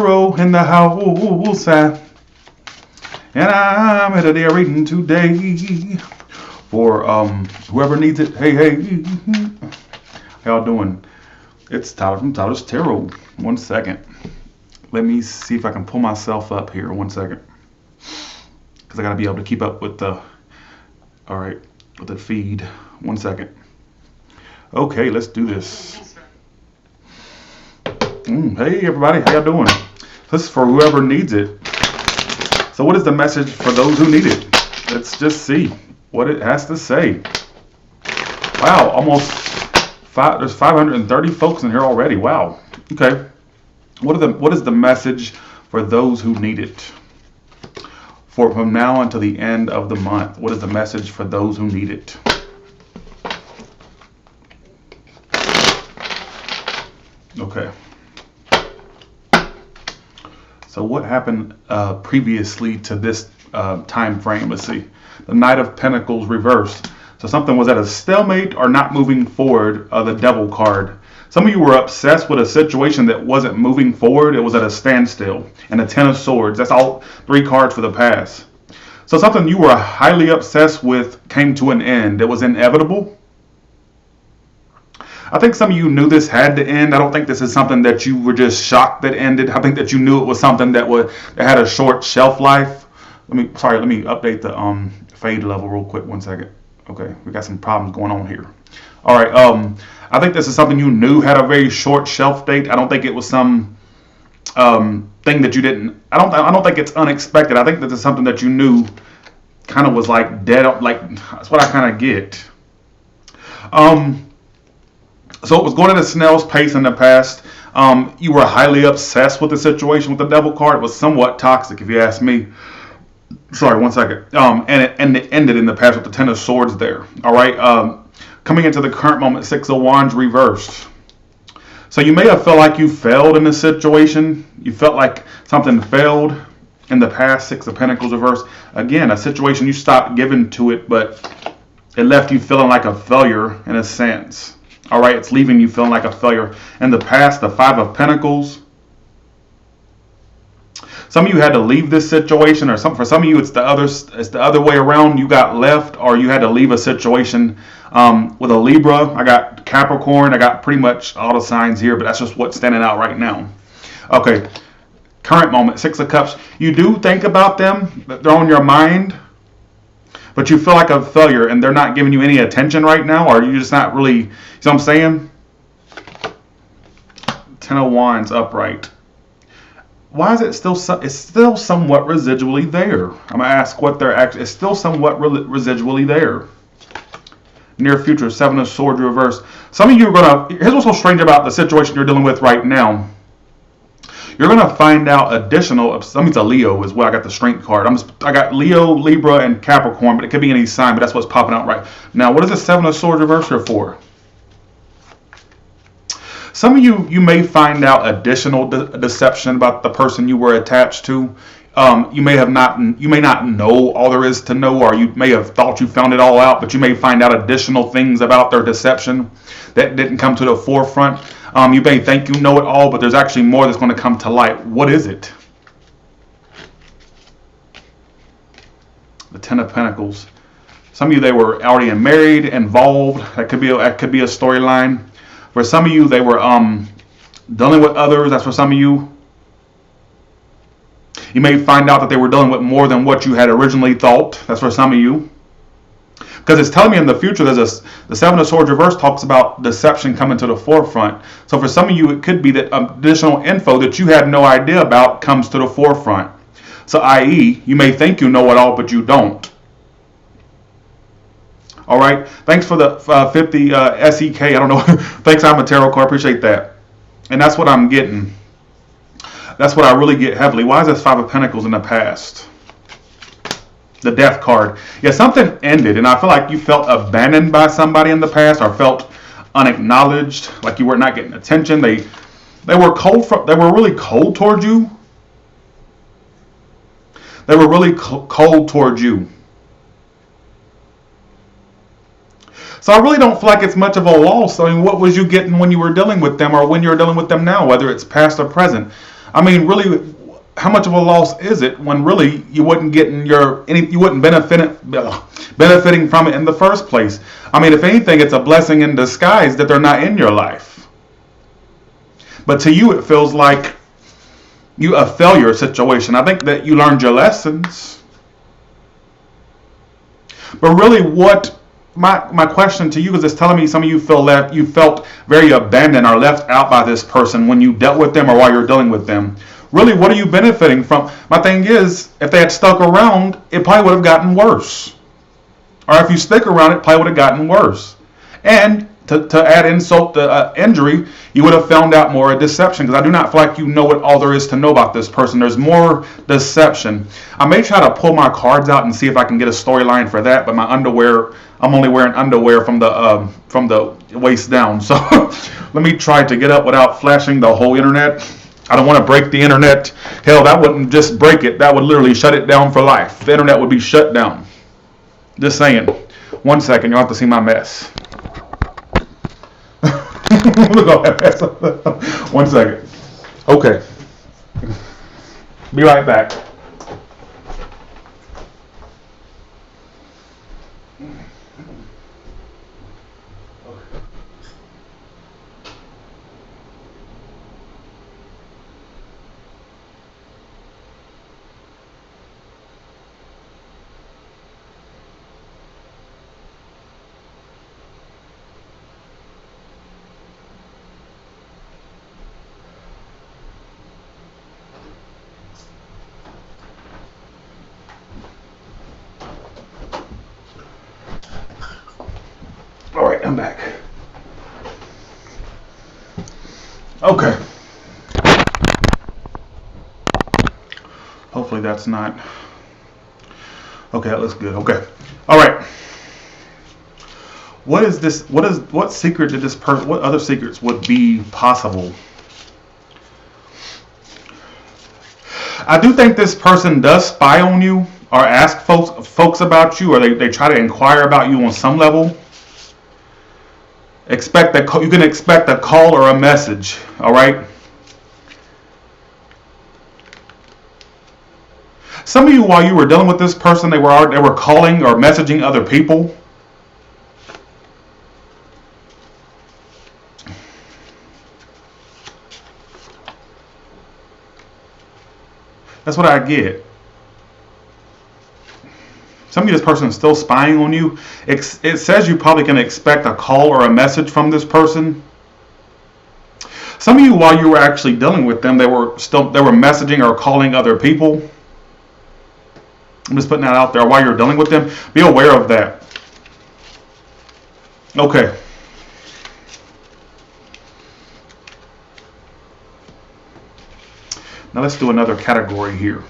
Tarot in the house, and I'm at a day reading today for whoever needs it. Hey, hey, how y'all doing? It's Tyler from Tyler's Tarot. 1 second. Let me see if I can pull myself up here. 1 second, because I gotta be able to keep up with the with the feed. 1 second. Okay, let's do this. Hey everybody, how y'all doing? This is for whoever needs it. So what is the message for those who need it? Let's just see what it has to say. Wow, there's 530 folks in here already. Wow. Okay. What is the message for those who need it? From now until the end of the month, what is the message for those who need it? Okay. So what happened previously to this time frame? Let's see. The Knight of Pentacles reversed. So something was at a stalemate or not moving forward. The Devil card. Some of you were obsessed with a situation that wasn't moving forward. It was at a standstill. And the Ten of Swords. That's all 3 cards for the past. So something you were highly obsessed with came to an end. It was inevitable. I think some of you knew this had to end. I don't think this is something that you were just shocked that ended. I think that you knew it was something that had a short shelf life. Let me update the fade level real quick. 1 second. Okay, we got some problems going on here. All right. I think this is something you knew had a very short shelf date. I don't think it was some thing that you didn't. I don't think it's unexpected. I think this is something that you knew kind of was like dead. Like that's what I kind of get. So it was going at a snail's pace in the past. You were highly obsessed with the situation with the Devil card. It was somewhat toxic, if you ask me. Sorry, 1 second. And it ended in the past with the Ten of Swords there. All right. Coming into the current moment, 6 of Wands reversed. So you may have felt like you failed in this situation. You felt like something failed in the past. 6 of Pentacles reversed. Again, a situation you stopped giving to it, but it left you feeling like a failure in a sense. All right, it's leaving you feeling like a failure. In the past, the 5 of Pentacles. Some of you had to leave this situation, or for some of you, it's the other way around. You got left, or you had to leave a situation with a Libra. I got Capricorn. I got pretty much all the signs here, but that's just what's standing out right now. Okay, current moment, 6 of Cups. You do think about them. They're on your mind. But you feel like a failure and they're not giving you any attention right now, or you're just not really, you know what I'm saying? 10 of Wands upright. Why is it still somewhat residually there? I'm going to ask what they're actually, it's still somewhat residually there. Near future, 7 of Swords reversed. Some of you are going to, here's what's so strange about the situation you're dealing with right now. You're going to find out additional, that means a Leo as well. I got the Strength card. I got Leo, Libra, and Capricorn, but it could be any sign, but that's what's popping out right now. What is the 7 of Swords reverse here for? Some of you may find out additional deception about the person you were attached to. You may not know all there is to know, or you may have thought you found it all out, but you may find out additional things about their deception that didn't come to the forefront. You may think you know it all, but there's actually more that's going to come to light. What is it? The 10 of Pentacles. Some of you, they were already married, involved. That could be a storyline. For some of you, they were dealing with others. That's for some of you. You may find out that they were dealing with more than what you had originally thought. That's for some of you. Because it's telling me in the future, the 7 of Swords reverse talks about deception coming to the forefront. So for some of you, it could be that additional info that you had no idea about comes to the forefront. So i.e., you may think you know it all, but you don't. All right. Thanks for the 50 SEK. I don't know. Thanks, I'm a tarot card. Appreciate that. And that's what I'm getting. That's what I really get heavily. Why is this 5 of Pentacles in the past? The Death card. Yeah, something ended, and I feel like you felt abandoned by somebody in the past, or felt unacknowledged, like you were not getting attention. They were cold. They were really cold towards you. They were really cold towards you. So I really don't feel like it's much of a loss. I mean, what was you getting when you were dealing with them, or when you're dealing with them now, whether it's past or present? I mean, really, how much of a loss is it when really you wouldn't getting you wouldn't benefiting from it in the first place? I mean, if anything, it's a blessing in disguise that they're not in your life. But to you, it feels like you a failure situation. I think that you learned your lessons. But really, what my question to you is, it's telling me some of you you felt very abandoned or left out by this person when you dealt with them or while you're dealing with them. Really, what are you benefiting from? My thing is, if they had stuck around, it probably would have gotten worse. Or if you stick around, it probably would have gotten worse. And to add insult to injury, you would have found out more of deception, because I do not feel like you know what all there is to know about this person. There's more deception. I may try to pull my cards out and see if I can get a storyline for that, but my underwear, I'm only wearing underwear from the waist down. So let me try to get up without flashing the whole internet. I don't want to break the internet. Hell, that wouldn't just break it. That would literally shut it down for life. The internet would be shut down. Just saying. 1 second, you'll have to see my mess. Look at that mess. 1 second. Okay. Be right back. All right, I'm back. Okay. Hopefully that's not. Okay, that looks good. Okay. All right. What is this? What secret did this person? What other secrets would be possible? I do think this person does spy on you or ask folks about you, or they try to inquire about you on some level. You can expect a call or a message. All right. Some of you, while you were dealing with this person, they were calling or messaging other people. That's what I get. Some of you, this person is still spying on you. It says you probably can expect a call or a message from this person. Some of you, while you were actually dealing with them, they were messaging or calling other people. I'm just putting that out there. While you're dealing with them, be aware of that. Okay. Now let's do another category here.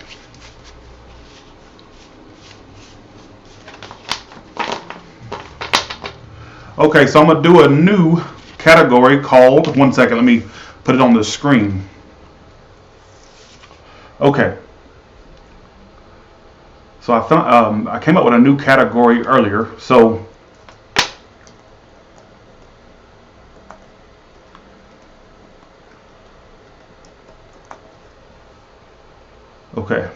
Okay, so I'm going to do a new category called, 1 second, let me put it on the screen. Okay. So I came up with a new category earlier. So okay.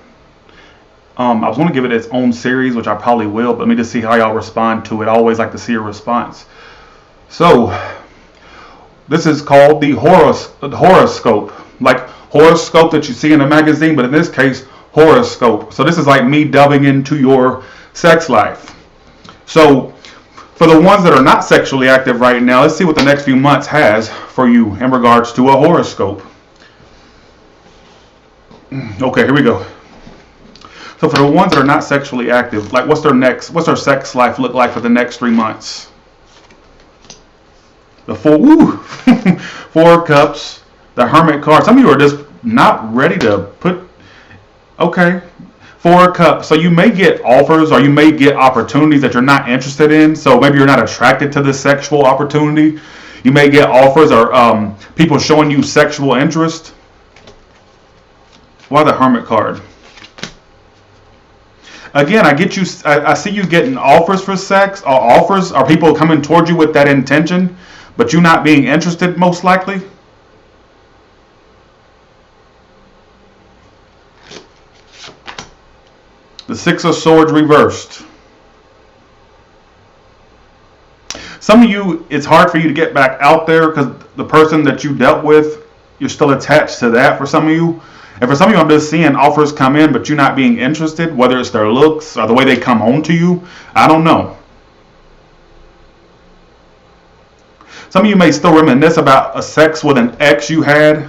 I was going to give it its own series, which I probably will, but let me just see how y'all respond to it. I always like to see a response. So this is called the horoscope, like horoscope that you see in a magazine, but in this case, horoscope. So this is like me delving into your sex life. So for the ones that are not sexually active right now, let's see what the next few months has for you in regards to a horoscope. Okay, here we go. So for the ones that are not sexually active, like what's their sex life look like for the next 3 months? The Four of Cups, the Hermit card. Some of you are just not ready to put. Okay, Four of Cups. So you may get offers or you may get opportunities that you're not interested in. So maybe you're not attracted to the sexual opportunity. You may get offers or people showing you sexual interest. Why the Hermit card? Again, I see you getting offers for sex, or people coming towards you with that intention, but you not being interested most likely. The Six of Swords reversed. Some of you, it's hard for you to get back out there because the person that you dealt with, you're still attached to that for some of you. And for some of you, I'm just seeing offers come in, but you're not being interested, whether it's their looks or the way they come home to you. I don't know. Some of you may still reminisce about a sex with an ex you had.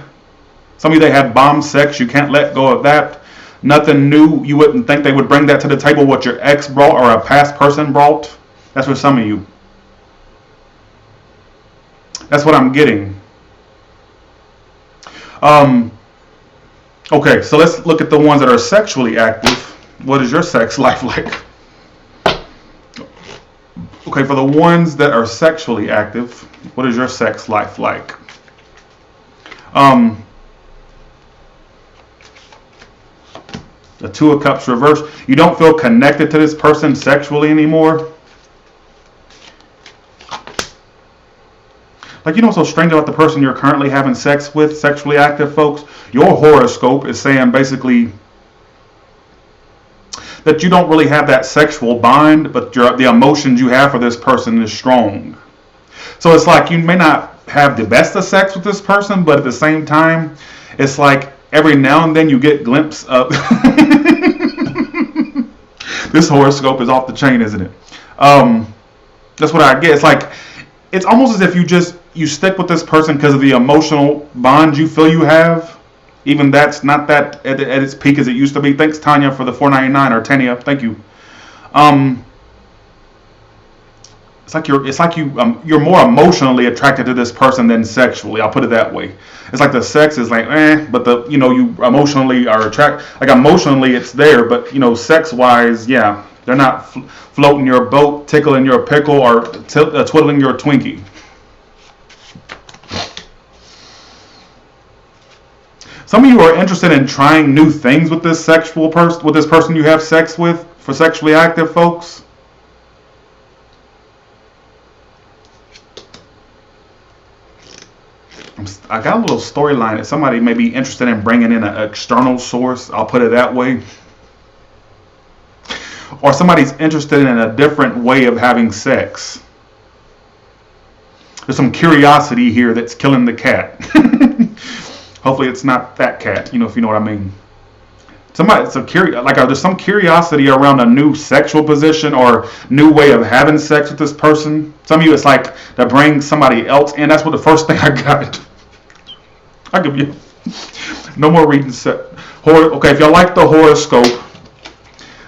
Some of you, they had bomb sex. You can't let go of that. Nothing new. You wouldn't think they would bring that to the table, what your ex brought or a past person brought. That's for some of you. That's what I'm getting. Okay, so let's look at the ones that are sexually active. What is your sex life like? Okay, for the ones that are sexually active, what is your sex life like? The Two of Cups reversed. You don't feel connected to this person sexually anymore. Like, you know what's so strange about the person you're currently having sex with, sexually active folks? Your horoscope is saying basically that you don't really have that sexual bond, but the emotions you have for this person is strong. So it's like you may not have the best of sex with this person, but at the same time, it's like every now and then you get a glimpse of... This horoscope is off the chain, isn't it? That's what I get. It's like, it's almost as if you stick with this person because of the emotional bond you feel you have. Even that's not that at its peak as it used to be. Thanks, Tanya, for the $4.99, or Tanya. Thank you. It's like you're more emotionally attracted to this person than sexually. I'll put it that way. It's like the sex is like, but you emotionally are attracted. Like emotionally, it's there, but sex wise, yeah, they're not floating your boat, tickling your pickle, or twiddling your Twinkie. Some of you are interested in trying new things with this person you have sex with, for sexually active folks. I got a little storyline that somebody may be interested in bringing in an external source. I'll put it that way. Or somebody's interested in a different way of having sex. There's some curiosity here that's killing the cat. Hopefully it's not that cat, if you know what I mean. There's some curiosity around a new sexual position or new way of having sex with this person. Some of you, it's like to bring somebody else in. That's what the first thing I got. I'll give you no more reading set. Okay, if y'all like the horoscope,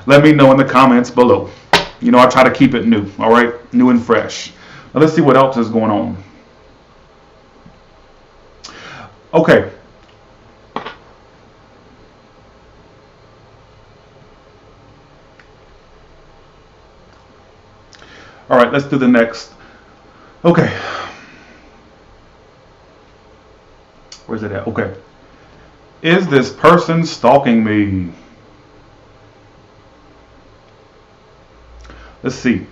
let me know in the comments below. I try to keep it new, all right? New and fresh. Now let's see what else is going on. Okay. All right, let's do the next. Okay. Where's it at? Okay. Is this person stalking me? Let's see.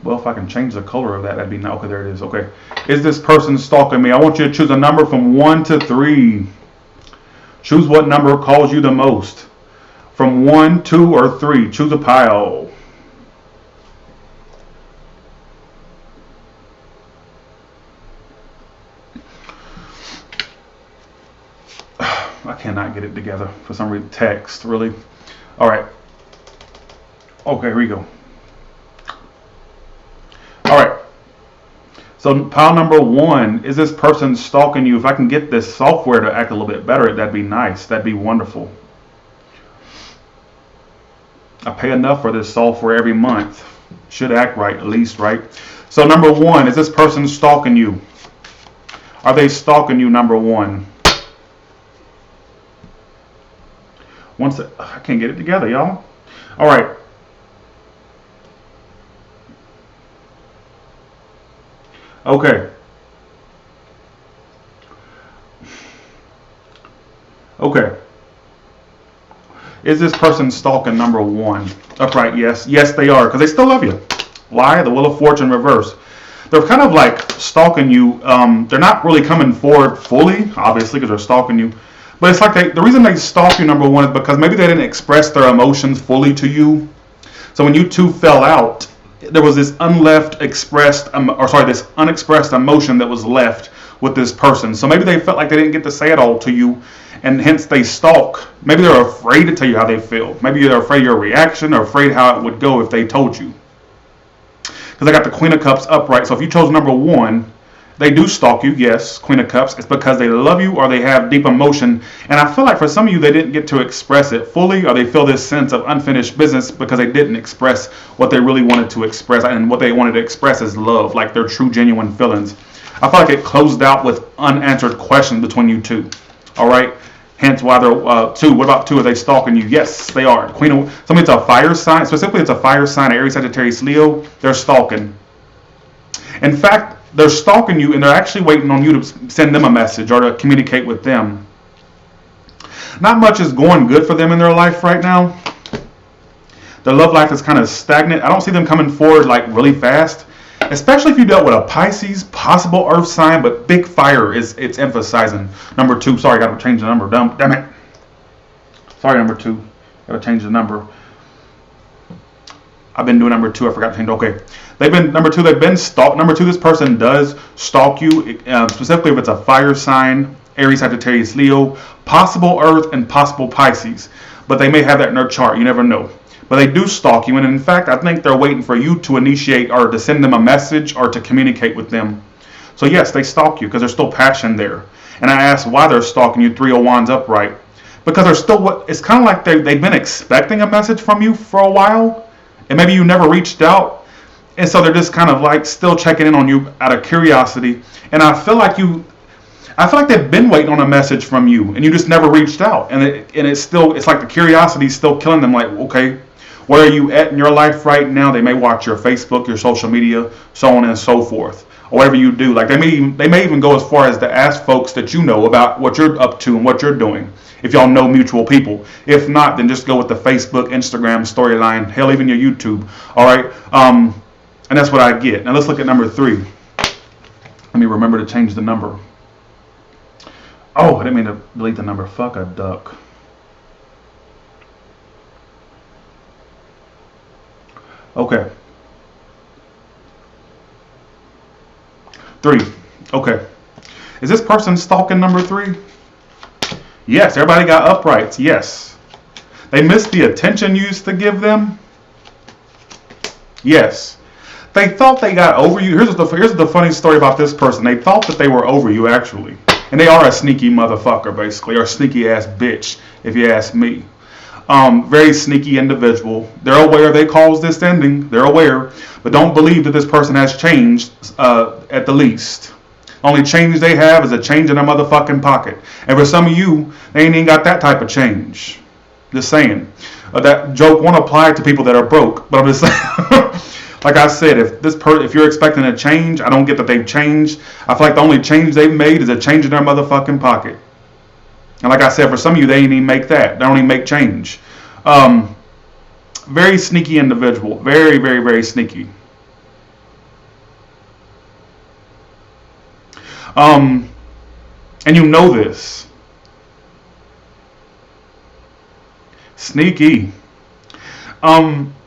Well, if I can change the color of that, that'd be nice. Okay, there it is. Okay. Is this person stalking me? I want you to choose a number from 1 to 3. Choose what number calls you the most. From 1, 2, or 3. Choose a pile. I cannot get it together for some reason. Text, really. All right. Okay, here we go. All right. So pile number 1, is this person stalking you? If I can get this software to act a little bit better, that'd be nice. That'd be wonderful. I pay enough for this software every month. Should act right, at least, right? So number 1, is this person stalking you? Are they stalking you, number 1? I can't get it together, y'all. All right. Okay. Okay. Is this person stalking, number 1? Upright, yes. Yes, they are, because they still love you. Why? The Wheel of Fortune reverse. They're kind of like stalking you. They're not really coming forward fully, obviously, because they're stalking you. But it's like the reason they stalk you, number one, is because maybe they didn't express their emotions fully to you. So when you two fell out, there was this this unexpressed emotion that was left with this person. So maybe they felt like they didn't get to say it all to you, and hence they stalk. Maybe they're afraid to tell you how they feel. Maybe they're afraid of your reaction, or afraid how it would go if they told you. Because I got the Queen of Cups upright. So if you chose number one, they do stalk you, yes, Queen of Cups. It's because they love you or they have deep emotion. And I feel like for some of you, they didn't get to express it fully, or they feel this sense of unfinished business because they didn't express what they really wanted to express. And what they wanted to express is love, like their true, genuine feelings. I feel like it closed out with unanswered questions between you two. All right? Hence why they're two. What about two? Are they stalking you? Yes, they are. Somebody, it's a fire sign. Specifically, it's a fire sign, Aries, Sagittarius, Leo. They're stalking. In fact, they're stalking you, and they're actually waiting on you to send them a message or to communicate with them. Not much is going good for them in their life right now. Their love life is kind of stagnant. I don't see them coming forward like really fast, especially if you dealt with a Pisces, possible earth sign, but big fire it's emphasizing. Number two, sorry, got to change the number. Damn it. Sorry, number two. Got to change the number. I've been doing number two. I forgot to change. Okay. They've been stalked. Number two, this person does stalk you, specifically if it's a fire sign, Aries, Sagittarius, Leo, possible Earth, and possible Pisces. But they may have that in their chart. You never know. But they do stalk you. And in fact, I think they're waiting for you to initiate or to send them a message or to communicate with them. So yes, they stalk you because there's still passion there. And I asked why they're stalking you, Three of Wands upright. Because they're still, it's kind of like they've been expecting a message from you for a while. And maybe you never reached out. And so they're just kind of like still checking in on you out of curiosity. And I feel like they've been waiting on a message from you, and you just never reached out. And it's like the curiosity is still killing them. Like, okay, where are you at in your life right now? They may watch your Facebook, your social media, so on and so forth, or whatever you do. Like they may even go as far as to ask folks that you know about what you're up to and what you're doing. If y'all know mutual people. If not, then just go with the Facebook, Instagram storyline. Hell, even your YouTube. All right. And that's what I get. Now let's look at number three. Let me remember to change the number. Oh, I didn't mean to delete the number. Fuck a duck. Okay. 3. Okay. Is this person stalking number 3? Yes. Everybody got uprights. Yes. They missed the attention you used to give them. Yes. They thought they got over you. Here's the funny story about this person. They thought that they were over you, actually. And they are a sneaky motherfucker, basically, or a sneaky ass bitch, if you ask me. Very sneaky individual. They're aware they caused this ending. They're aware. But don't believe that this person has changed at the least. Only change they have is a change in their motherfucking pocket. And for some of you, they ain't even got that type of change. Just saying. That joke won't apply to people that are broke. But I'm just saying. Like I said, if you're expecting a change, I don't get that they've changed. I feel like the only change they've made is a change in their motherfucking pocket. And like I said, for some of you, they ain't even make that. They don't even make change. Very sneaky individual. Very, very, very sneaky. And you know this. Sneaky.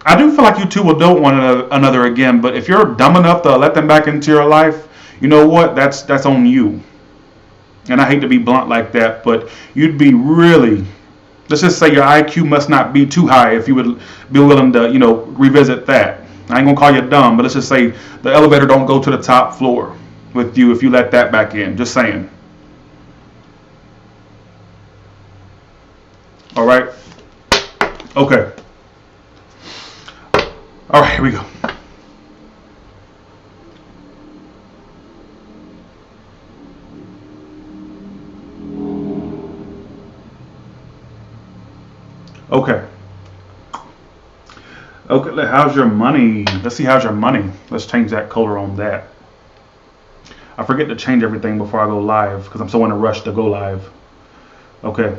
I do feel like you two will do one another again, but if you're dumb enough to let them back into your life, you know what? That's on you. And I hate to be blunt like that, but you'd be really, let's just say your IQ must not be too high if you would be willing to, revisit that. I ain't gonna call you dumb, but let's just say the elevator don't go to the top floor with you if you let that back in. Just saying. All right. Okay. All right, here we go. Okay. Okay, how's your money? Let's see, how's your money? Let's change that color on that. I forget to change everything before I go live because I'm so in a rush to go live. Okay.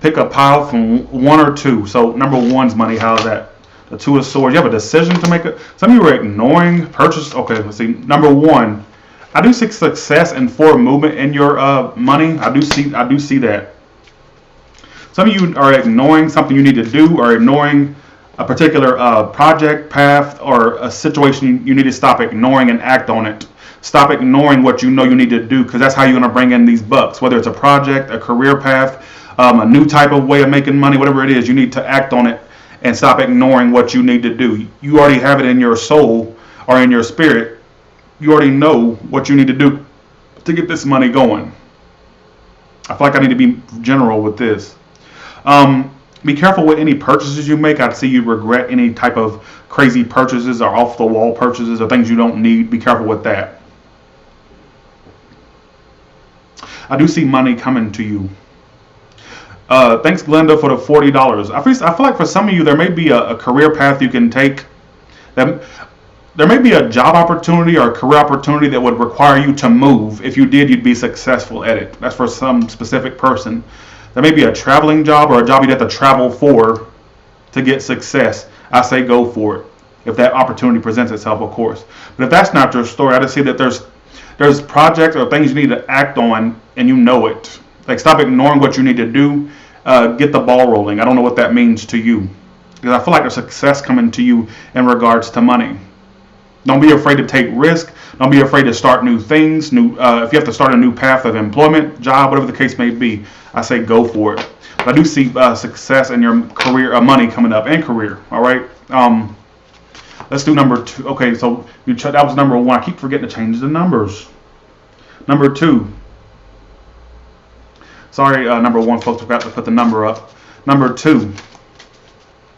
Pick a pile from 1 or 2. So number 1's money. How's that? The 2 of Swords. You have a decision to make. Some of you are ignoring purchase. Okay, let's see. Number 1. I do see success and forward movement in your money. I do see that. Some of you are ignoring something you need to do, or ignoring a particular project, path, or a situation you need to stop ignoring and act on it. Stop ignoring what you know you need to do, because that's how you're going to bring in these bucks. Whether it's a project, a career path, a new type of way of making money, whatever it is, you need to act on it and stop ignoring what you need to do. You already have it in your soul or in your spirit. You already know what you need to do to get this money going. I feel like I need to be general with this. Be careful with any purchases you make. I'd see you regret any type of crazy purchases or off the wall purchases or things you don't need. Be careful with that. I do see money coming to you. Thanks, Glenda, for the $40. I feel like for some of you, there may be a career path you can take. There may be a job opportunity or a career opportunity that would require you to move. If you did, you'd be successful at it. That's for some specific person. There may be a traveling job or a job you'd have to travel for to get success. I say go for it, if that opportunity presents itself, of course. But if that's not your story, I just see that there's projects or things you need to act on, and you know it. Like, stop ignoring what you need to do. Get the ball rolling. I don't know what that means to you, because I feel like there's success coming to you in regards to money. Don't be afraid to take risk. Don't be afraid to start new things. If you have to start a new path of employment, job, whatever the case may be, I say go for it. But I do see success in your career, money coming up, and career. All right. Let's do number 2. Okay, so that was number 1. I keep forgetting to change the numbers. Number 2. Sorry, number 1, folks, forgot to put the number up. Number 2.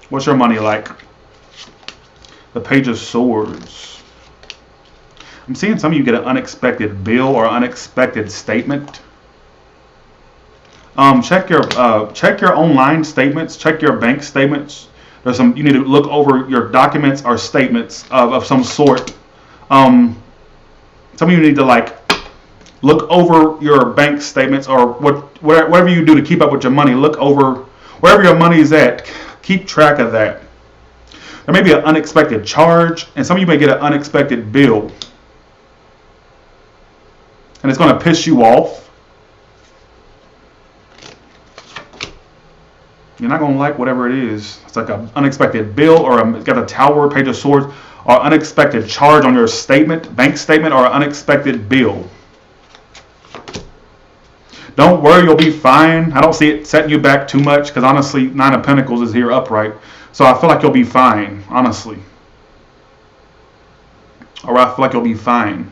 What's your money like? The Page of Swords. I'm seeing some of you get an unexpected bill or unexpected statement. Check your online statements. Check your bank statements. You need to look over your documents or statements of some sort. Some of you need to look over your bank statements, or whatever you do to keep up with your money. Look over wherever your money is at. Keep track of that. There may be an unexpected charge, and some of you may get an unexpected bill, and it's going to piss you off. You're not going to like whatever it is. It's like an unexpected bill, or it's got a Tower, Page of Swords, or unexpected charge on your statement, bank statement, or unexpected bill. Don't worry, you'll be fine. I don't see it setting you back too much, because honestly, 9 of Pentacles is here upright. So I feel like you'll be fine, honestly. Or I feel like you'll be fine.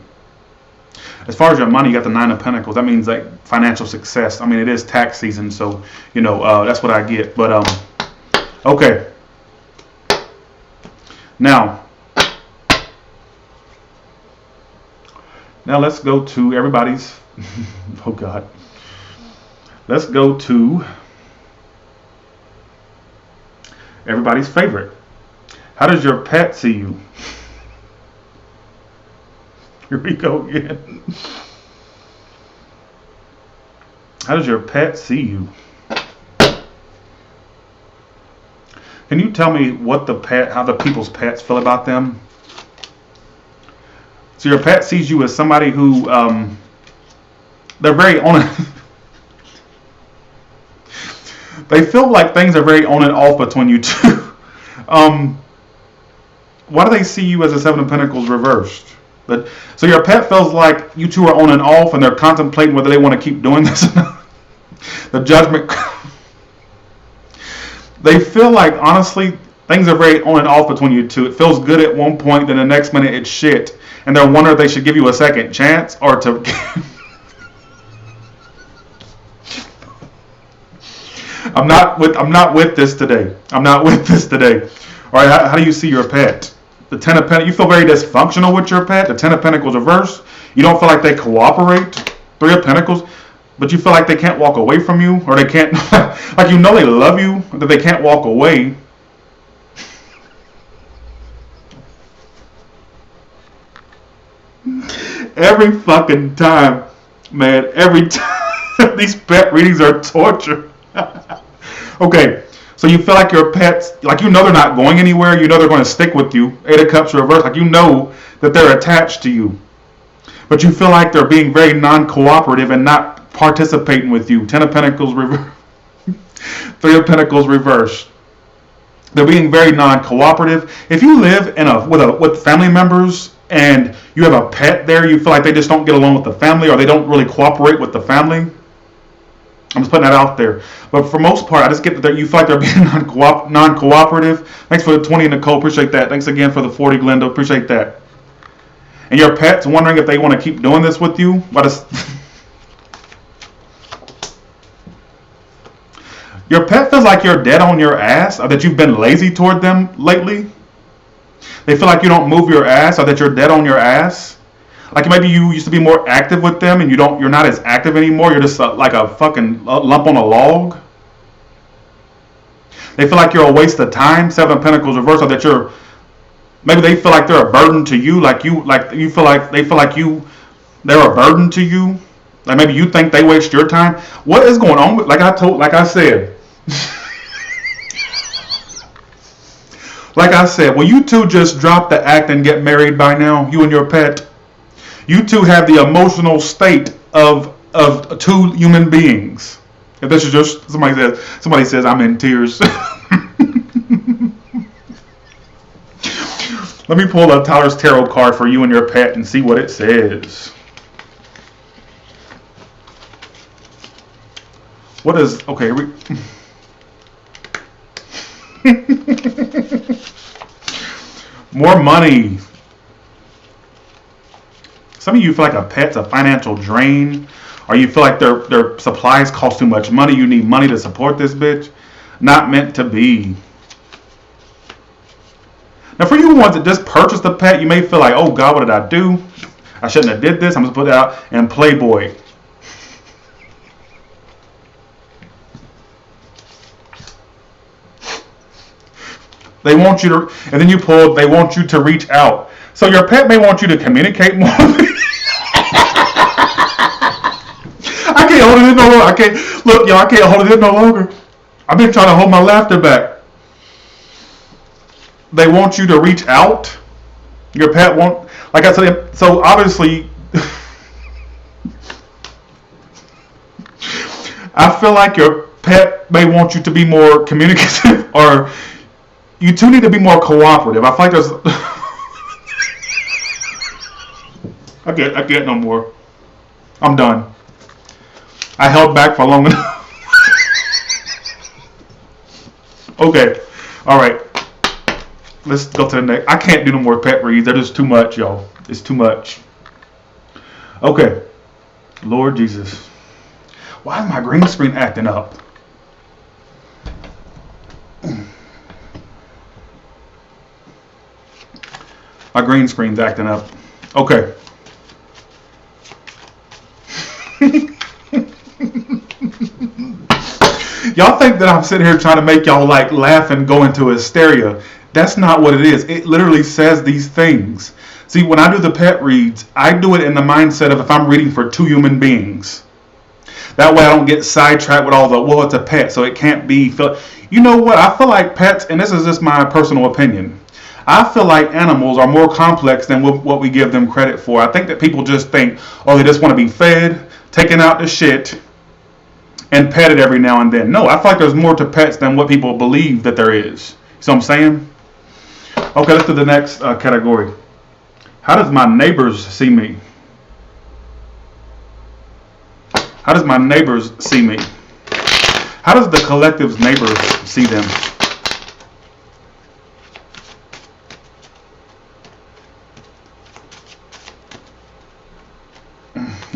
As far as your money, you got the 9 of Pentacles. That means like financial success. I mean, it is tax season, so that's what I get. But okay. Now let's go to everybody's. Oh God. Let's go to everybody's favorite. How does your pet see you? Here we go again. How does your pet see you? Can you tell me how the people's pets feel about them? So your pet sees you as somebody who they're very on it. They feel like things are very on and off between you two. Why do they see you as a 7 of Pentacles reversed? So your pet feels like you two are on and off, and they're contemplating whether they want to keep doing this. The Judgment. They feel like, honestly, things are very on and off between you two. It feels good at one point, then the next minute it's shit. And they're wondering if they should give you a second chance or to... I'm not with this today. I'm not with this today. All right, how do you see your pet? The 10 of Pentacles, you feel very dysfunctional with your pet. The 10 of Pentacles reversed. You don't feel like they cooperate. 3 of Pentacles, but you feel like they can't walk away from you, or they can't, like they love you, that they can't walk away. Every fucking time, man, every time. These pet readings are torture. Okay. So you feel like your pets, like they're not going anywhere. They're going to stick with you. 8 of Cups reversed, like that they're attached to you. but you feel like they're being very non-cooperative and not participating with you. Ten of Pentacles reverse. Three of Pentacles reversed. They're being very non-cooperative. If you live in with family members and you have a pet there, you feel like they just don't get along with the family, or they don't really cooperate with the family. I'm just putting that out there. But for most part, I just get that you feel like they're being non-cooperative. Thanks for the 20, Nicole. Appreciate that. Thanks again for the 40, Glenda. Appreciate that. And your pet's wondering if they want to keep doing this with you. Your pet feels like you're dead on your ass, or that you've been lazy toward them lately. They feel like you don't move your ass, or that you're dead on your ass. Like maybe you used to be more active with them, and you're not as active anymore. You're just like a fucking lump on a log. They feel like you're a waste of time. Seven of Pentacles reversed, or that maybe they feel like they're a burden to you. Like you feel like they feel like they're a burden to you. Like maybe you think they waste your time. What is going on? Like I said. Like I said, will you two just drop the act and get married by now? You and your pet. You two have the emotional state of two human beings. If this is just somebody says I'm in tears. Let me pull a Tyler's Tarot card for you and your pet and see what it says. What is okay? More money. Some of you feel like a pet's a financial drain, or you feel like their supplies cost too much money. You need money to support this bitch. Not meant to be. Now, for you ones that just purchased the pet, you may feel like, oh God, what did I do? I shouldn't have did this. I'm just put it out in Playboy. They want you to, and then you pulled, they want you to reach out. So your pet may want you to communicate more. I can't hold it in no longer. I can't hold it in no longer. I've been trying to hold my laughter back. They want you to reach out. Your pet won't, like I said, so obviously, I feel like your pet may want you to be more communicative, or you two need to be more cooperative. I feel like there's... I can't no more. I'm done. I held back for long enough. Okay. Alright. Let's go to the next. I can't do no more pet reads. They're just too much, y'all. It's too much. Okay. Lord Jesus. Why is my green screen acting up? My green screen's acting up. Okay. Y'all think that I'm sitting here trying to make y'all like laugh and go into hysteria. That's not what it is. It literally says these things. See, when I do the pet reads, I do it in the mindset of if I'm reading for two human beings. That way I don't get sidetracked with all the, well, it's a pet, so it can't be. You know what? I feel like pets, and this is just my personal opinion, I feel like animals are more complex than what we give them credit for. I think that people just think, oh, they just want to be fed, taken out the shit, and petted every now and then. No, I feel like there's more to pets than what people believe that there is. You see what I'm saying? Okay, let's do the next category. How does my neighbors see me? How does my neighbors see me? How does the collective's neighbors see them?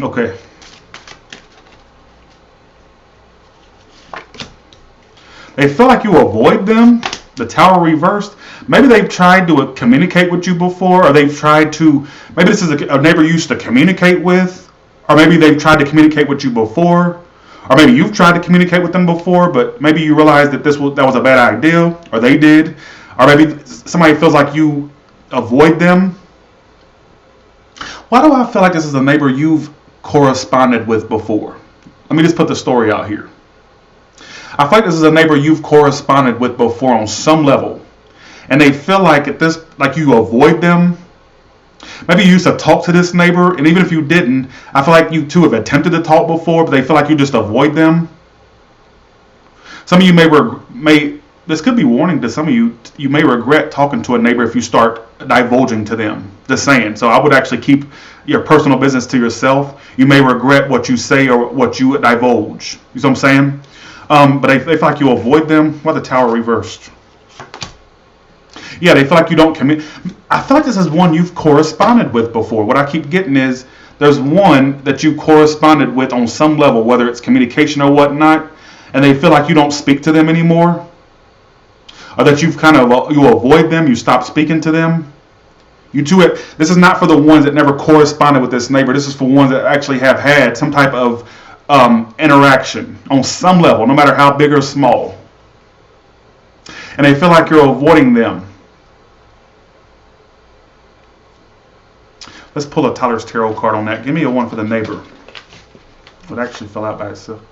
Okay. They feel like you avoid them. The Tower reversed. Maybe they've tried to communicate with you before, or they've tried to, maybe this is a neighbor you used to communicate with, or maybe they've tried to communicate with you before, or maybe you've tried to communicate with them before, but maybe you realized that that was a bad idea, or they did, or maybe somebody feels like you avoid them. Why do I feel like this is a neighbor you've corresponded with before? Let me just put the story out here. I feel like this is a neighbor you've corresponded with before on some level, and they feel like you avoid them, Maybe you used to talk to this neighbor, and even if you didn't, I feel like you two have attempted to talk before, but they feel like you just avoid them. Some of you may this could be warning to some of you. You may regret talking to a neighbor if you start divulging to them. Just saying. So I would actually keep your personal business to yourself. You may regret what you say or what you divulge. You see what I'm saying? But they feel like you avoid them. Why the tower reversed? Yeah, they feel like you don't commit. I feel like this is one you've corresponded with before. What I keep getting is there's one that you corresponded with on some level, whether it's communication or whatnot, and they feel like you don't speak to them anymore, or that you've you avoid them, you stop speaking to them. This is not for the ones that never corresponded with this neighbor. This is for ones that actually have had some type of interaction on some level, no matter how big or small, and they feel like you're avoiding them. Let's pull a Tyler's Tarot card on that. Give me a one for the neighbor. It actually fell out by itself.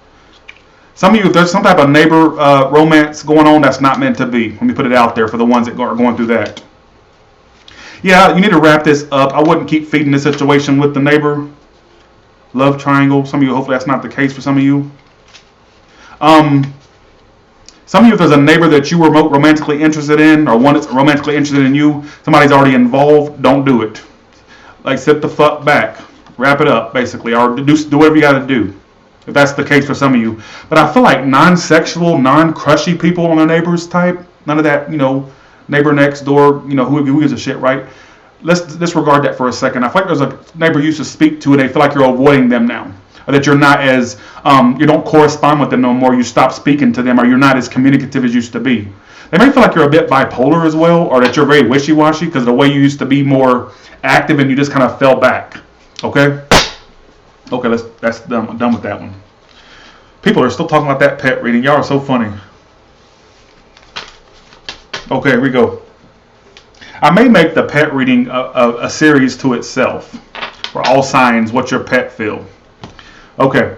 Some of you, there's some type of neighbor romance going on that's not meant to be. Let me put it out there for the ones that are going through that. Yeah, you need to wrap this up. I wouldn't keep feeding this situation with the neighbor. Love triangle. Some of you, hopefully that's not the case for some of you. Some of you, if there's a neighbor that you were romantically interested in, or one that's romantically interested in you, somebody's already involved, don't do it. Like, sit the fuck back. Wrap it up, basically. Or do whatever you got to do. If that's the case for some of you. But I feel like non-sexual, non-crushy people on their neighbors type. None of that, neighbor next door, who gives a shit, right? Let's disregard that for a second. I feel like there's a neighbor you used to speak to and they feel like you're avoiding them now. Or that you're not as, you don't correspond with them no more. You stop speaking to them, or you're not as communicative as you used to be. They may feel like you're a bit bipolar as well, or that you're very wishy-washy because of the way you used to be more active and you just kind of fell back. Okay? Okay, that's done. I'm done with that one. People are still talking about that pet reading. Y'all are so funny. Okay, here we go. I may make the pet reading a series to itself. For all signs, what's your pet feel? Okay.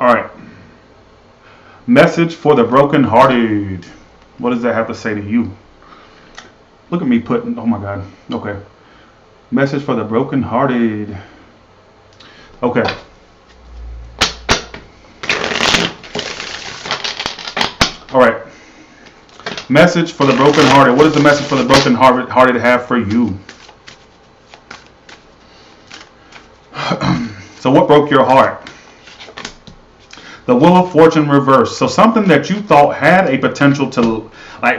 Alright. Message for the brokenhearted. What does that have to say to you? Look at me putting, oh my God. Okay. Message for the brokenhearted. Okay. Alright. Message for the brokenhearted. What is the message for the brokenhearted have for you? So what broke your heart? The Wheel of Fortune reversed. So something that you thought had a potential to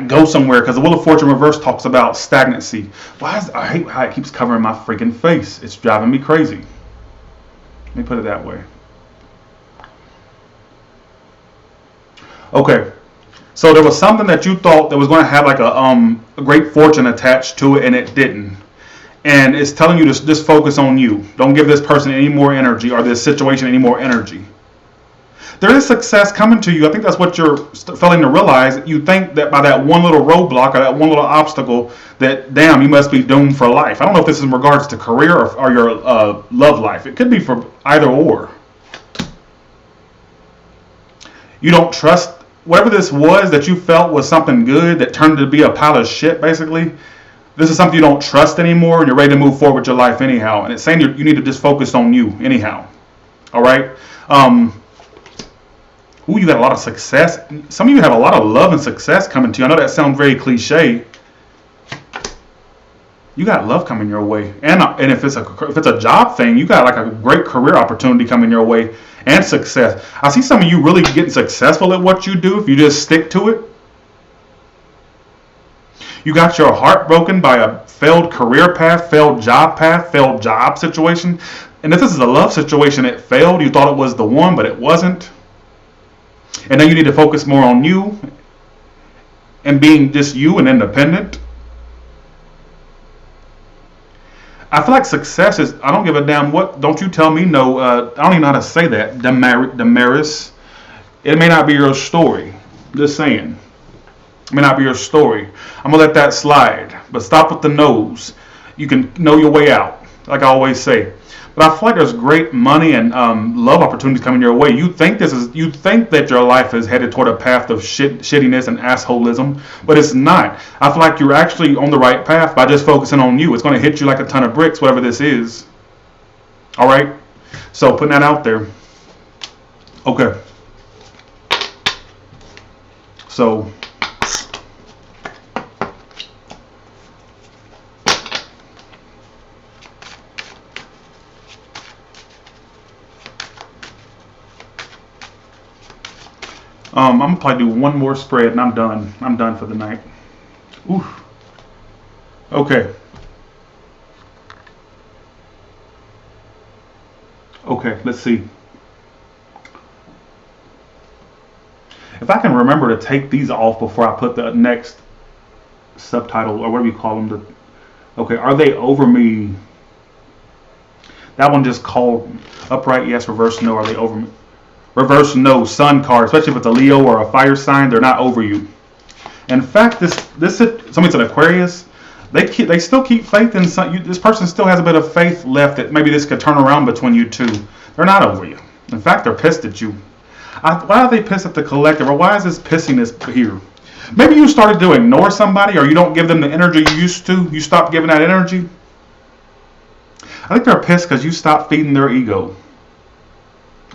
go somewhere, because the Wheel of Fortune reverse talks about stagnancy. I hate how it keeps covering my freaking face. It's driving me crazy. Let me put it that way. Okay. So there was something that you thought that was going to have a great fortune attached to it, and it didn't. And it's telling you to just focus on you. Don't give this person any more energy, or this situation any more energy. There is success coming to you. I think that's what you're failing to realize. You think that by that one little roadblock or that one little obstacle that, damn, you must be doomed for life. I don't know if this is in regards to career or your love life. It could be for either or. You don't trust whatever this was that you felt was something good that turned to be a pile of shit, basically. This is something you don't trust anymore, and you're ready to move forward with your life anyhow. And it's saying you need to just focus on you anyhow. All right? You got a lot of success. Some of you have a lot of love and success coming to you. I know that sounds very cliche. You got love coming your way. And if it's a job thing, you got a great career opportunity coming your way and success. I see some of you really getting successful at what you do if you just stick to it. You got your heart broken by a failed career path, failed job situation. And if this is a love situation, it failed. You thought it was the one, but it wasn't. And then you need to focus more on you and being just you and independent. I feel like success is, I don't give a damn what, don't you tell me no, I don't even know how to say that, Damaris. It may not be your story. Just saying. It may not be your story. I'm going to let that slide. But stop with the no's. You can know your way out, like I always say. But I feel like there's great money and love opportunities coming your way. You think that your life is headed toward a path of shittiness and assholism, but it's not. I feel like you're actually on the right path by just focusing on you. It's going to hit you like a ton of bricks, whatever this is. All right. So putting that out there. Okay. So. I'm gonna probably do one more spread and I'm done. I'm done for the night. Oof. Okay. Okay, let's see. If I can remember to take these off before I put the next subtitle, or what do we call them? Okay, are they over me? That one just called upright yes, reverse no. Are they over me? Reverse no, sun card, especially if it's a Leo or a fire sign, they're not over you. In fact, somebody's an Aquarius. They still keep faith in this person still has a bit of faith left that maybe this could turn around between you two. They're not over you. In fact, they're pissed at you. Why are they pissed at the collective, or why is this pissiness here? Maybe you started to ignore somebody, or you don't give them the energy you used to. You stopped giving that energy. I think they're pissed because you stopped feeding their ego.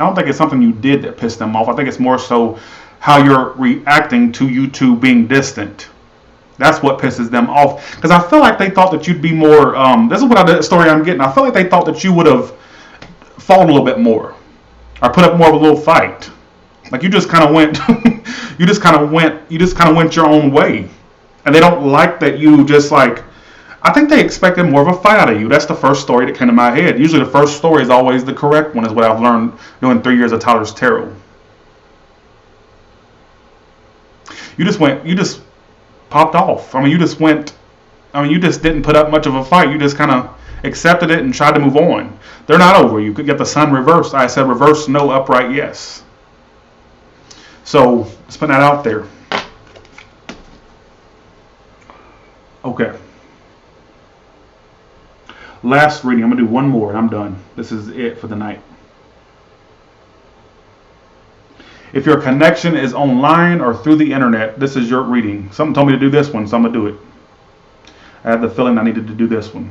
I don't think it's something you did that pissed them off. I think it's more so how you're reacting to you two being distant. That's what pisses them off. Because I feel like they thought that you'd be more. This is the story I'm getting. I feel like they thought that you would have fought a little bit more, or put up more of a little fight. Like you just kind of went. You just kind of went your own way, and they don't like that you just like. I think they expected more of a fight out of you. That's the first story that came to my head. Usually the first story is always the correct one, is what I've learned doing 3 years of Tyler's Tarot. You just popped off. You just didn't put up much of a fight. You just kind of accepted it and tried to move on. They're not over. You could get the sun reversed. I said reverse no, upright yes. So let's put that out there. Okay. Last reading. I'm going to do one more and I'm done. This is it for the night. If your connection is online or through the internet, this is your reading. Something told me to do this one, so I'm going to do it. I had the feeling I needed to do this one.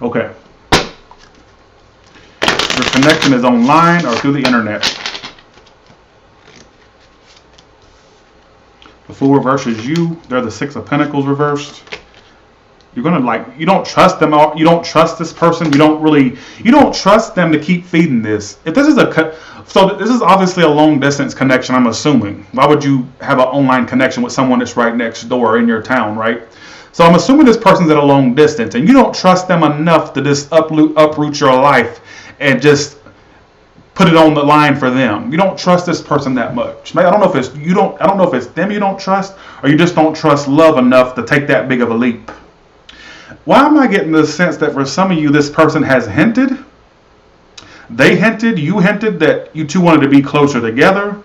Okay. Your connection is online or through the internet. The Fool reverse is you. They're the Six of Pentacles reversed. You're gonna you don't trust them. You don't trust this person. You don't trust them to keep feeding this. If this is so this is obviously a long distance connection, I'm assuming. Why would you have an online connection with someone that's right next door in your town, right? So I'm assuming this person's at a long distance, and you don't trust them enough to just uproot your life and just put it on the line for them. You don't trust this person that much. I don't know if it's them you don't trust, or you just don't trust love enough to take that big of a leap. Why am I getting the sense that for some of you, this person has hinted? They hinted, you hinted that you two wanted to be closer together.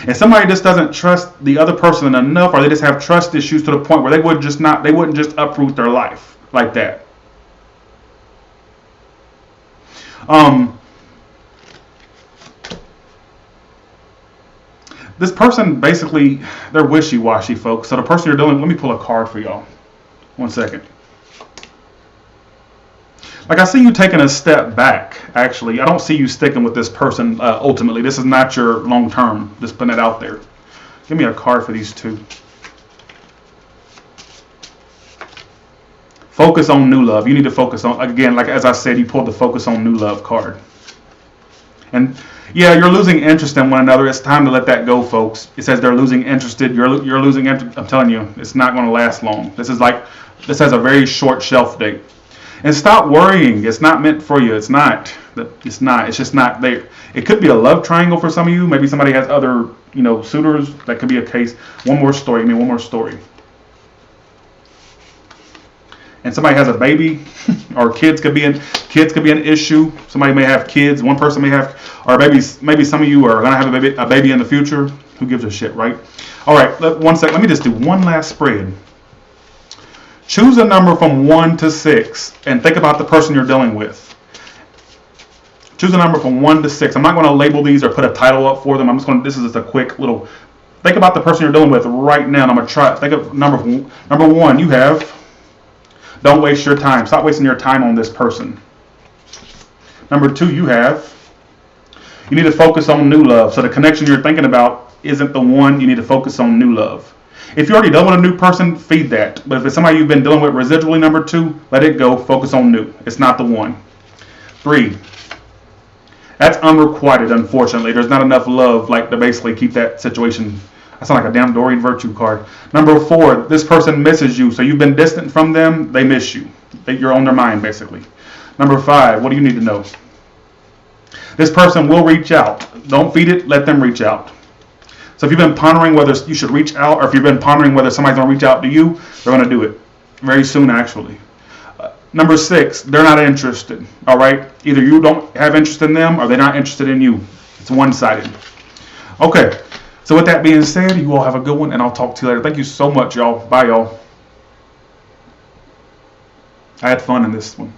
And somebody just doesn't trust the other person enough, or they just have trust issues to the point where they wouldn't just uproot their life like that. This person basically, they're wishy-washy, folks. So the person you're dealing with, let me pull a card for y'all. 1 second. Like I see you taking a step back, actually. I don't see you sticking with this person ultimately. This is not your long term. Just putting it out there. Give me a card for these two. Focus on new love. You need to focus on, again, like as I said, you pulled the focus on new love card. And yeah, you're losing interest in one another. It's time to let that go, folks. It says they're losing interested. You're losing interest. I'm telling you, it's not going to last long. This has a very short shelf date. And stop worrying. It's not meant for you. It's not. It's not. It's just not there. It could be a love triangle for some of you. Maybe somebody has other, suitors. That could be a case. One more story. One more story. And somebody has a baby, or kids could be an issue. Somebody may have kids. One person may have, or maybe some of you are gonna have a baby in the future. Who gives a shit, right? All right. 1 second. Let me just do one last spread. Choose a number from 1 to 6 and think about the person you're dealing with. Choose a number from 1 to 6. I'm not going to label these or put a title up for them. I'm just going to, this is just a quick little, think about the person you're dealing with right now. And I'm going to try, think of number 1, you have, don't waste your time. Stop wasting your time on this person. Number 2, you have, you need to focus on new love. So the connection you're thinking about isn't the one. You need to focus on new love. If you're already dealing with a new person, feed that. But if it's somebody you've been dealing with residually, number 2, let it go. Focus on new. It's not the one. 3, that's unrequited, unfortunately. There's not enough love like to basically keep that situation. I sound like a damn Doreen Virtue card. Number 4, this person misses you. So you've been distant from them. They miss you. You're on their mind, basically. Number 5, what do you need to know? This person will reach out. Don't feed it. Let them reach out. So if you've been pondering whether you should reach out, or if you've been pondering whether somebody's going to reach out to you, they're going to do it very soon, actually. Number 6, they're not interested. All right? Either you don't have interest in them or they're not interested in you. It's one-sided. Okay. So with that being said, you all have a good one, and I'll talk to you later. Thank you so much, y'all. Bye, y'all. I had fun in this one.